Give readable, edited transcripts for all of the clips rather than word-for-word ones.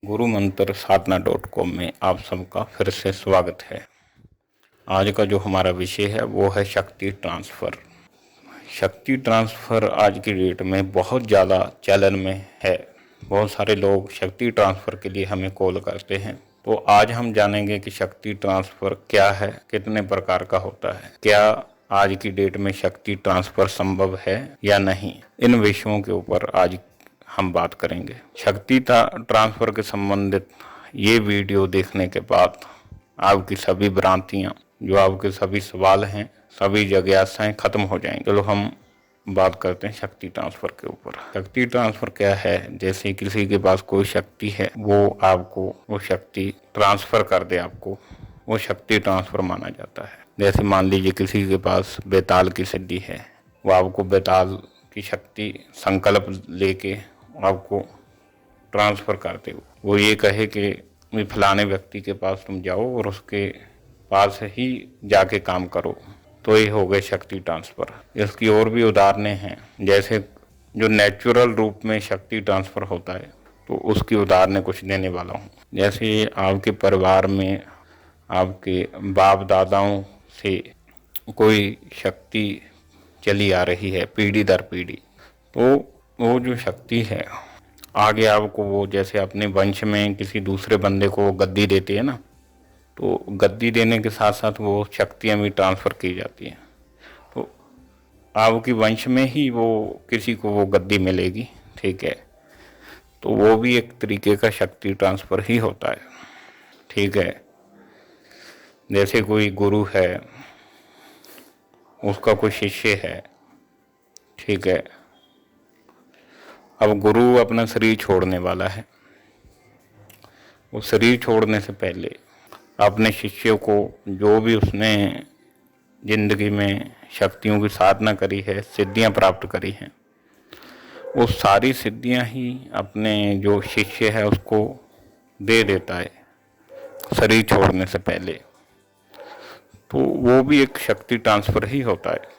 गुरु मंत्र साधना.com में आप सबका फिर से स्वागत है। आज का जो हमारा विषय है वो है शक्ति ट्रांसफ़र। शक्ति ट्रांसफ़र आज की डेट में बहुत ज़्यादा चलन में है। बहुत सारे लोग शक्ति ट्रांसफ़र के लिए हमें कॉल करते हैं। तो आज हम जानेंगे कि शक्ति ट्रांसफ़र क्या है, कितने प्रकार का होता है, क्या आज की डेट में शक्ति ट्रांसफ़र संभव है या नहीं, इन विषयों के ऊपर आज हम बात करेंगे। शक्ति ट्रांसफ़र के संबंधित ये वीडियो देखने के बाद आपकी सभी भ्रांतियाँ, जो आपके सभी सवाल हैं, सभी जिज्ञासाएं खत्म हो जाएंगी। चलो हम बात करते हैं शक्ति ट्रांसफ़र के ऊपर। शक्ति ट्रांसफ़र क्या है? जैसे किसी के पास कोई शक्ति है, वो आपको वो शक्ति ट्रांसफ़र कर दे आपको, वो शक्ति ट्रांसफ़र माना जाता है। जैसे मान लीजिए किसी के पास बेताल की सिद्धि है, वो आपको बेताल की शक्ति संकल्प लेके आपको ट्रांसफ़र करते हो। वो ये कहे कि फलाने व्यक्ति के पास तुम जाओ और उसके पास ही जाके काम करो, तो ये हो गए शक्ति ट्रांसफ़र। इसकी और भी उदाहरणें हैं। जैसे जो नेचुरल रूप में शक्ति ट्रांसफ़र होता है, तो उसकी उदाहरणें कुछ देने वाला हूँ। जैसे आपके परिवार में आपके बाप दादाओं से कोई शक्ति चली आ रही है पीढ़ी दर पीढ़ी, तो वो जो शक्ति है आगे आपको, वो जैसे अपने वंश में किसी दूसरे बंदे को गद्दी देती है ना, तो गद्दी देने के साथ साथ वो शक्तियाँ भी ट्रांसफ़र की जाती हैं। तो आपकी वंश में ही वो किसी को वो गद्दी मिलेगी, ठीक है, तो वो भी एक तरीके का शक्ति ट्रांसफ़र ही होता है, ठीक है। जैसे कोई गुरु है, उसका कोई शिष्य है, ठीक है, अब गुरु अपना शरीर छोड़ने वाला है। वो शरीर छोड़ने से पहले अपने शिष्य को जो भी उसने जिंदगी में शक्तियों की साधना करी है, सिद्धियां प्राप्त करी हैं, वो सारी सिद्धियां ही अपने जो शिष्य है उसको दे देता है शरीर छोड़ने से पहले। तो वो भी एक शक्ति ट्रांसफ़र ही होता है।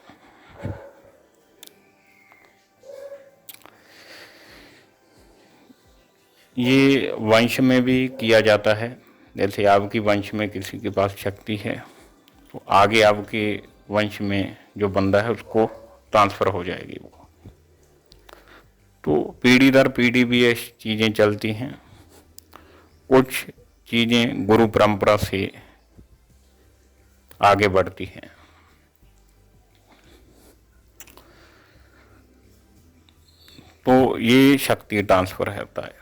ये वंश में भी किया जाता है। जैसे आपकी वंश में किसी के पास शक्ति है, तो आगे आपके वंश में जो बंदा है उसको ट्रांसफ़र हो जाएगी वो। तो पीढ़ी दर पीढ़ी भी ये चीज़ें चलती हैं। कुछ चीज़ें गुरु परंपरा से आगे बढ़ती हैं। तो ये शक्ति ट्रांसफ़र होता है।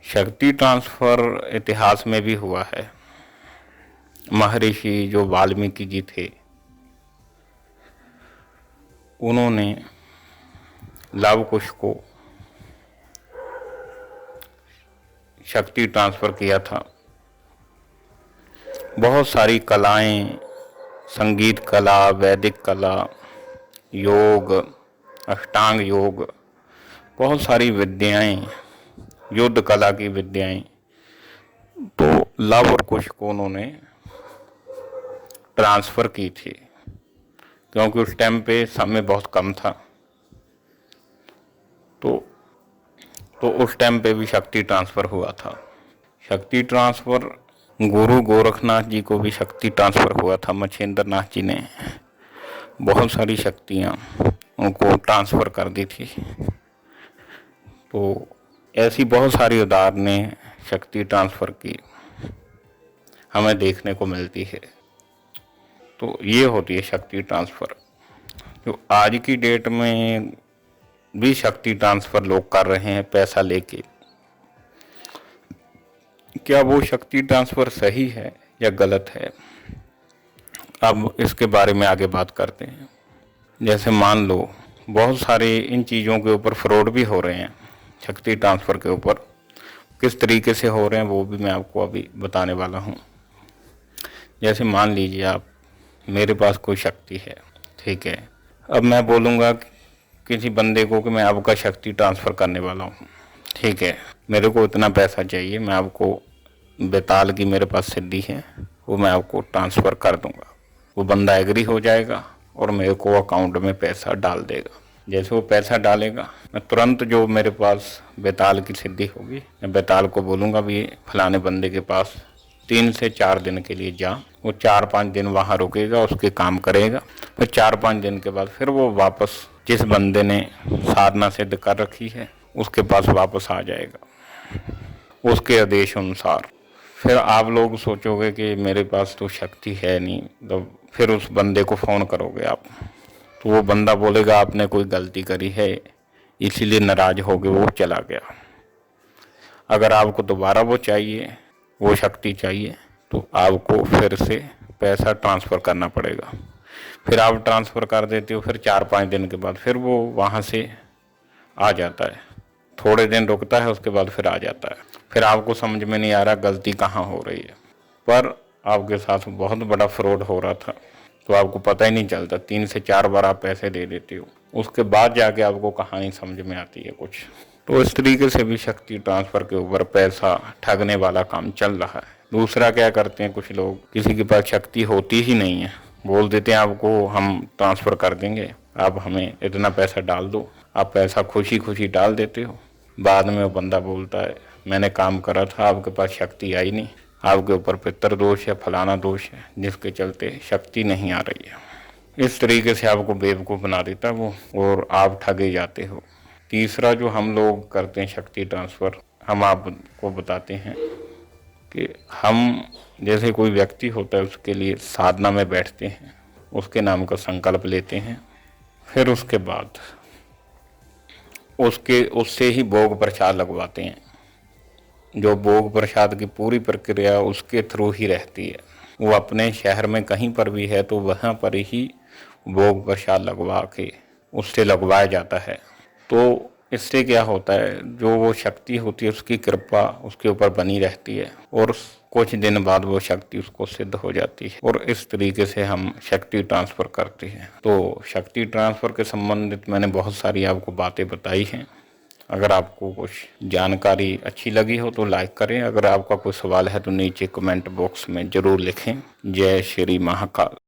शक्ति ट्रांसफ़र इतिहास में भी हुआ है। महर्षि जो वाल्मीकि जी थे, उन्होंने लव कुश को शक्ति ट्रांसफ़र किया था। बहुत सारी कलाएं, संगीत कला, वैदिक कला, योग, अष्टांग योग, बहुत सारी विद्याएं, युद्ध कला की विद्याएं, तो लव और कुश को उन्होंने ट्रांसफ़र की थी, क्योंकि उस टाइम पे समय बहुत कम था। तो उस टाइम पे भी शक्ति ट्रांसफ़र हुआ था। शक्ति ट्रांसफ़र गुरु गोरखनाथ जी को भी शक्ति ट्रांसफ़र हुआ था। मच्छिंद्र नाथ जी ने बहुत सारी शक्तियाँ उनको ट्रांसफ़र कर दी थी। तो ऐसी बहुत सारी उदाहरणें शक्ति ट्रांसफ़र की हमें देखने को मिलती है। तो ये होती है शक्ति ट्रांसफ़र। जो आज की डेट में भी शक्ति ट्रांसफ़र लोग कर रहे हैं पैसा लेके, क्या वो शक्ति ट्रांसफ़र सही है या गलत है? अब इसके बारे में आगे बात करते हैं। जैसे मान लो बहुत सारे इन चीज़ों के ऊपर फ्रॉड भी हो रहे हैं। शक्ति ट्रांसफ़र के ऊपर किस तरीके से हो रहे हैं वो भी मैं आपको अभी बताने वाला हूँ। जैसे मान लीजिए आप, मेरे पास कोई शक्ति है, ठीक है, अब मैं बोलूँगा किसी बंदे को कि मैं आपका शक्ति ट्रांसफ़र करने वाला हूँ, ठीक है, मेरे को इतना पैसा चाहिए, मैं आपको बेताल की मेरे पास सिद्धि है, वो मैं आपको ट्रांसफ़र कर दूँगा। वो बंदा एग्री हो जाएगा और मेरे को अकाउंट में पैसा डाल देगा। जैसे वो पैसा डालेगा, मैं तुरंत जो मेरे पास बेताल की सिद्धि होगी, मैं बेताल को बोलूँगा भी फलाने बंदे के पास 3 से 4 दिन के लिए जा। वो 4-5 दिन वहाँ रुकेगा, उसके काम करेगा। फिर 4-5 दिन के बाद फिर वो वापस जिस बंदे ने साधना सिद्ध कर रखी है उसके पास वापस आ जाएगा उसके आदेश अनुसार। फिर आप लोग सोचोगे कि मेरे पास तो शक्ति है नहीं, तो फिर उस बंदे को फ़ोन करोगे आप, तो वो बंदा बोलेगा आपने कोई गलती करी है इसीलिए नाराज हो गए, वो चला गया। अगर आपको दोबारा वो चाहिए, वो शक्ति चाहिए, तो आपको फिर से पैसा ट्रांसफ़र करना पड़ेगा। फिर आप ट्रांसफ़र कर देते हो, फिर 4-5 दिन के बाद फिर वो वहाँ से आ जाता है। थोड़े दिन रुकता है, उसके बाद फिर आ जाता है। फिर आपको समझ में नहीं आ रहा गलती कहाँ हो रही है, पर आपके साथ बहुत बड़ा फ्रॉड हो रहा था, तो आपको पता ही नहीं चलता। 3 से 4 बार आप पैसे दे देते हो, उसके बाद जाके आपको कहानी समझ में आती है कुछ। तो इस तरीके से भी शक्ति ट्रांसफ़र के ऊपर पैसा ठगने वाला काम चल रहा है। दूसरा क्या करते हैं कुछ लोग, किसी के पास शक्ति होती ही नहीं है, बोल देते हैं आपको हम ट्रांसफ़र कर देंगे, आप हमें इतना पैसा डाल दो। आप पैसा खुशी खुशी डाल देते हो, बाद में वो बंदा बोलता है मैंने काम करा था, आपके पास शक्ति आई नहीं, आपके ऊपर पितर दोष है, फलाना दोष है, जिसके चलते शक्ति नहीं आ रही है। इस तरीके से आपको बेवकूफ़ बना देता वो और आप ठगे जाते हो। तीसरा जो हम लोग करते हैं शक्ति ट्रांसफ़र, हम आपको बताते हैं कि हम जैसे कोई व्यक्ति होता है उसके लिए साधना में बैठते हैं, उसके नाम का संकल्प लेते हैं, फिर उसके बाद उससे ही भोग प्रसाद लगवाते हैं। जो भोग प्रसाद की पूरी प्रक्रिया उसके थ्रू ही रहती है। वो अपने शहर में कहीं पर भी है तो वहाँ पर ही भोग प्रसाद लगवा के उससे लगवाया जाता है। तो इससे क्या होता है, जो वो शक्ति होती है उसकी कृपा उसके ऊपर बनी रहती है और कुछ दिन बाद वो शक्ति उसको सिद्ध हो जाती है। और इस तरीके से हम शक्ति ट्रांसफ़र करते हैं। तो शक्ति ट्रांसफ़र के संबंधित मैंने बहुत सारी आपको बातें बताई हैं। अगर आपको कुछ जानकारी अच्छी लगी हो तो लाइक करें। अगर आपका कोई सवाल है तो नीचे कमेंट बॉक्स में ज़रूर लिखें। जय श्री महाकाल।